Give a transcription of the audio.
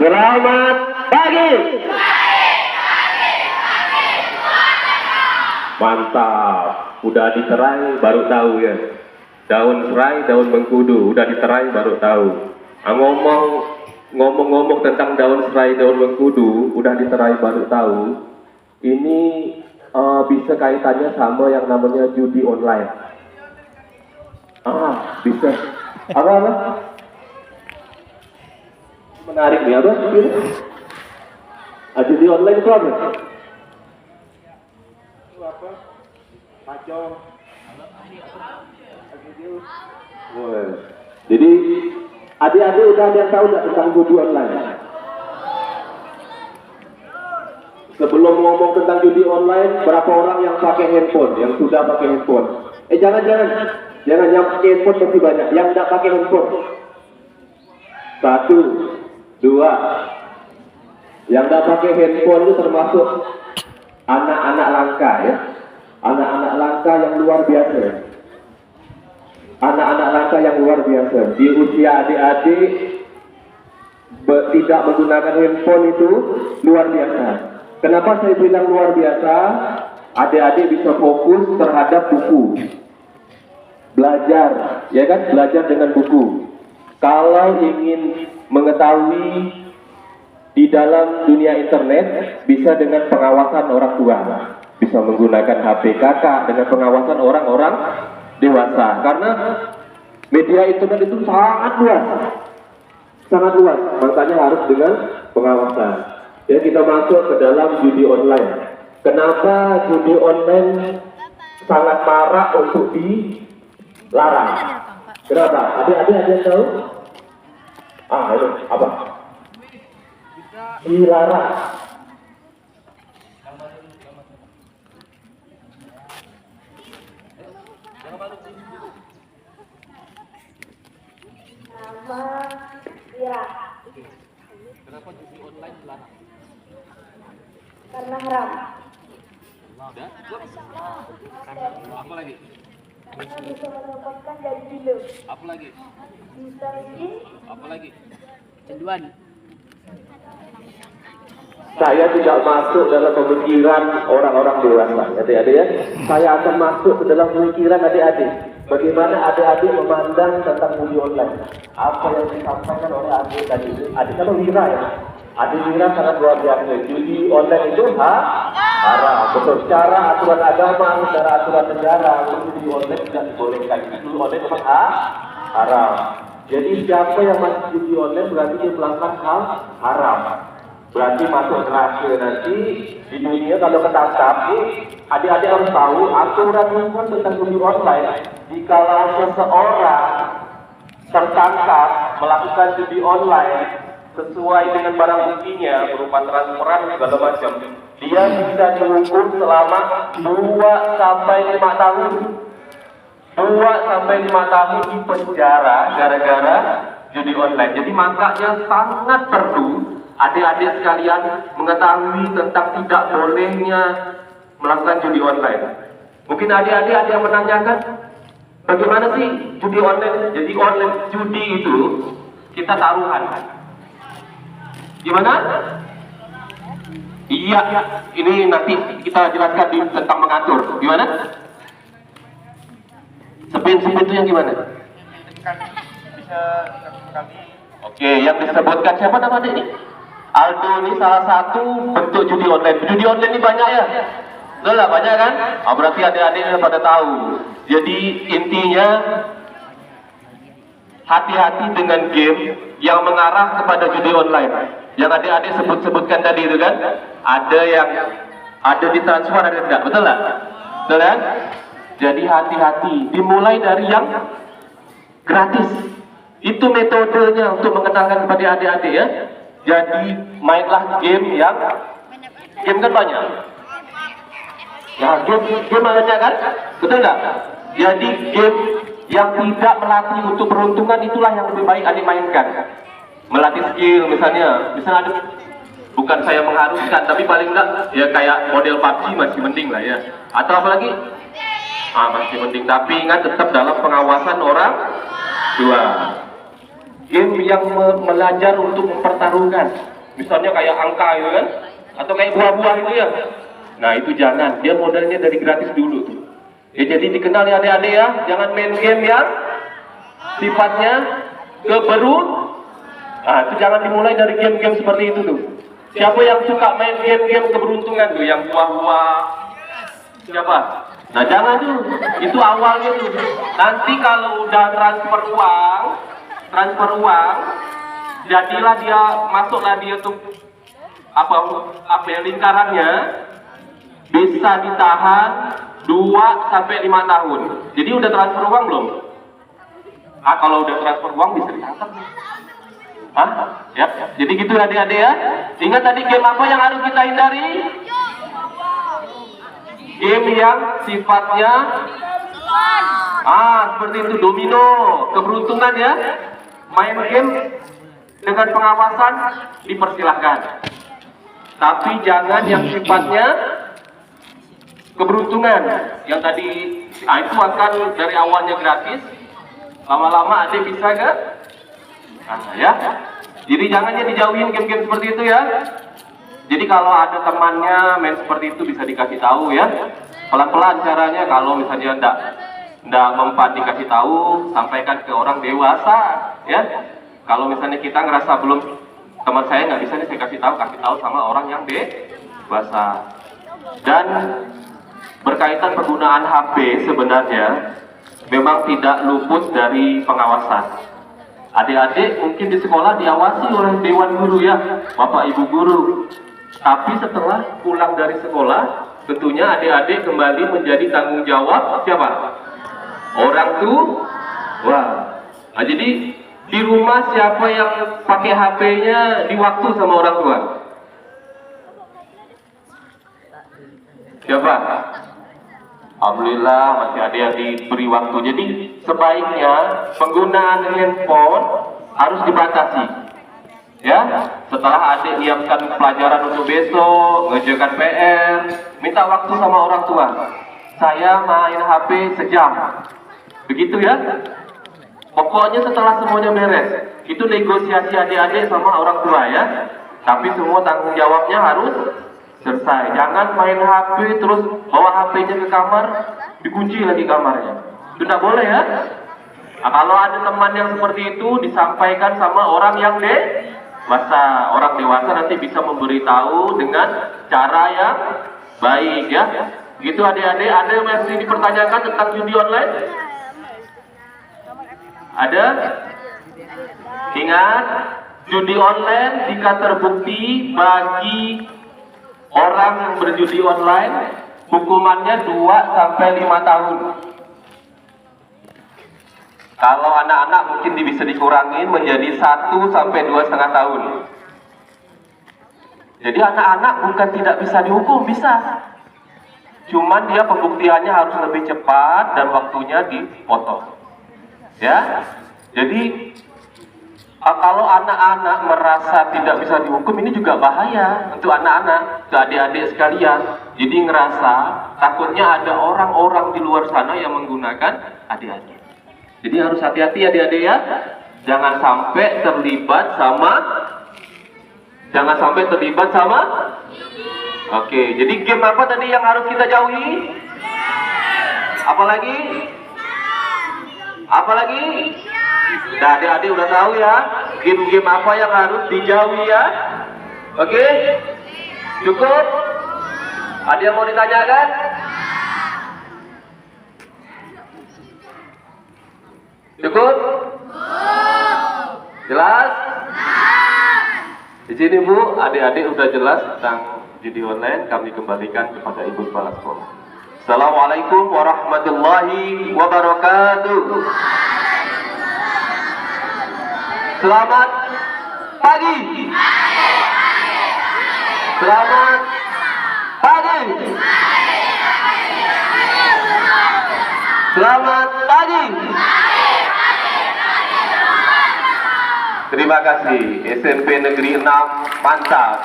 Selamat pagi. Mantap, udah diterai baru tahu ya. Daun serai, daun mengkudu, udah diterai baru tahu. Ngomong-ngomong tentang daun serai, daun mengkudu, udah diterai baru tahu. Ini bisa kaitannya sama yang namanya judi online. Bisa. Apa? Menarik nih, apa? Judi online itu apa? Itu apa? Pacong. Jadi adik-adik udah ada yang tahu nggak tentang judi online? Sebelum ngomong tentang judi online, berapa orang yang pakai handphone, yang sudah pakai handphone? Jangan yang pakai handphone masih banyak, yang nggak pakai handphone. 1, 2. Yang nggak pakai handphone itu termasuk anak-anak langka ya, anak-anak langka yang luar biasa. Anak-anak langka yang luar biasa di usia adik-adik tidak menggunakan handphone itu luar biasa. Kenapa saya bilang luar biasa? Adik-adik bisa fokus terhadap buku, belajar, ya kan? Belajar dengan buku. Kalau ingin mengetahui di dalam dunia internet, bisa dengan pengawasan orang tua, bisa menggunakan HP kakak dengan pengawasan orang-orang dewasa, karena media internet itu sangat luas, makanya harus dengan pengawasan. Ya, kita masuk ke dalam judi online. Kenapa judi online sangat marak untuk dilarang? Kenapa? Adik-adik ada yang tahu? Ini apa? Dilarang. Ya. Kenapa judi online dilarang? Karena haram. Udah? Karena apa lagi? Karena bisa mendapatkan dari film. Apa lagi? Bisa izin. Apa lagi? Canduan. Saya tidak masuk dalam pemikiran orang-orang dewasa, adik-adik ya. Saya akan masuk ke dalam pemikiran adik-adik. Bagaimana adik-adik memandang tentang judi online? Apa yang disampaikan oleh adik tadi? Adik kan Wira ya. Adik Wira sangat luar biasa. Judi online itu haram. Betul. Secara aturan agama, secara aturan negara, judi online tidak dibolehkan. Judi online memang haram. Jadi siapa yang masuk judi online berarti dia melakukan hal haram. Berarti masuk neraka nanti di dunia. Kalau ketangkap, adik-adik harus tahu aturan hukum tentang judi online. Jikalau seseorang tertangkap melakukan judi online sesuai dengan barang buktinya berupa transferan segala macam, dia bisa dihukum selama 2 sampai 5 tahun. 2 sampai 5 tahun di penjara gara-gara judi online. Jadi makanya sangat perlu adik-adik sekalian mengetahui tentang tidak bolehnya melakukan judi online. Mungkin adik-adik ada yang menanyakan, bagaimana sih judi online? Jadi online judi itu kita taruhan. Gimana? Iya, ini nanti kita jelaskan tentang mengatur. Gimana? Spin itu yang gimana? Bisa kami. Oke, yang disebutkan siapa nama adik ini? Aldo ini salah satu bentuk judi online. Judi online ini banyak ya? Betul lah, banyak kan? Berarti adik-adik sudah pada tahu. Jadi intinya hati-hati dengan game yang mengarah kepada judi online. Yang adik-adik sebutkan tadi itu kan? Ada yang ada di transfer, ada tidak? Betul lah? Betul kan? Jadi hati-hati. Dimulai dari yang gratis. Itu metodenya untuk mengenalkan kepada adik-adik ya. Jadi mainlah game yang kan banyak. Ya, game banyak kan? Betul nggak? Jadi game yang tidak melatih untuk peruntungan itulah yang lebih baik adik mainkan. Melatih skill misalnya ada, bukan saya mengharuskan, tapi paling enggak ya kayak model PUBG masih mending lah ya. Atau apa lagi? Masih mending, tapi ingat tetap dalam pengawasan orang tua. game yang belajar untuk mempertaruhkan. Misalnya kayak angka itu kan, atau kayak buah-buah itu ya. Nah itu jangan, dia modelnya dari gratis dulu tuh. Ya jadi dikenal ya adik-adik ya, jangan main game yang sifatnya keberut. Nah itu jangan dimulai dari game-game seperti itu tuh. Siapa yang suka main game-game keberuntungan tuh, yang buah-buah? Siapa? Nah jangan tuh, itu awalnya tuh. Nanti kalau udah transfer uang, jadilah dia, masuklah dia tuh apa ya, lingkarannya bisa ditahan 2 sampai 5 tahun. Jadi udah transfer uang belum? Ah kalau udah transfer uang bisa ditangkap. Hah? Ya. Jadi gitu adik-adik ya. Ingat tadi game apa yang harus kita hindari? Game yang sifatnya seperti itu, domino, keberuntungan ya. Main game dengan pengawasan dipersilahkan. Tapi jangan yang sifatnya keberuntungan. Yang tadi, itu akan dari awalnya gratis, lama-lama adik bisa kan? Ya. Jadi jangannya dijauhin game-game seperti itu ya. Jadi kalau ada temannya main seperti itu bisa dikasih tahu ya. Pelan-pelan caranya, kalau misalnya enggak mempan dikasih tahu, sampaikan ke orang dewasa ya. Kalau misalnya kita ngerasa belum, teman saya nggak bisa nih saya kasih tahu sama orang yang dewasa. Dan berkaitan penggunaan HP sebenarnya memang tidak luput dari pengawasan. Adik-adik mungkin di sekolah diawasi oleh dewan guru ya, bapak ibu guru. Tapi setelah pulang dari sekolah, tentunya adik-adik kembali menjadi tanggung jawab siapa? Orang tua. Nah, jadi di rumah siapa yang pakai HP-nya di waktu sama orang tua? Siapa? Alhamdulillah masih ada yang diberi waktu. Jadi sebaiknya penggunaan handphone harus dibatasi. Ya, setelah adik nyiapkan pelajaran untuk besok, ngerjakan PR, minta waktu sama orang tua. Saya main HP sejam. Begitu ya. Pokoknya setelah semuanya beres, itu negosiasi adik-adik sama orang tua ya. Tapi semua tanggung jawabnya harus selesai. Jangan main HP terus bawa HP-nya ke kamar, dikunci lagi kamarnya. Itu tidak boleh ya. Nah, kalau ada teman yang seperti itu, disampaikan sama orang yang dewasa. Orang dewasa nanti bisa memberitahu dengan cara yang baik ya. Gitu adik-adik, ada yang masih dipertanyakan tentang judi online? Ada? Ingat, judi online jika terbukti bagi orang yang berjudi online, hukumannya 2 sampai 5 tahun. Kalau anak-anak mungkin bisa dikurangin menjadi 1 sampai 2,5 tahun. Jadi anak-anak bukan tidak bisa dihukum, bisa. Cuman dia pembuktiannya harus lebih cepat dan waktunya dipotong. Ya, jadi kalau anak-anak merasa tidak bisa dihukum, ini juga bahaya untuk anak-anak, untuk adik-adik sekalian. Jadi ngerasa takutnya ada orang-orang di luar sana yang menggunakan adik-adik. Jadi harus hati-hati adik-adik ya. Jangan sampai terlibat sama. Oke, jadi game apa tadi yang harus kita jauhi? Apalagi? Nah, adik-adik udah tahu ya, game-game apa yang harus dijauhi ya. Oke? Cukup? Ada yang mau ditanyakan? Cukup? Jelas? Di sini Bu, adik-adik udah jelas tentang judi online. Kami kembalikan kepada Ibu Kepala Sekolah. Assalamualaikum warahmatullahi wabarakatuh. Selamat pagi. Selamat pagi. Selamat pagi. Terima kasih. SMP Negeri 6 mantap.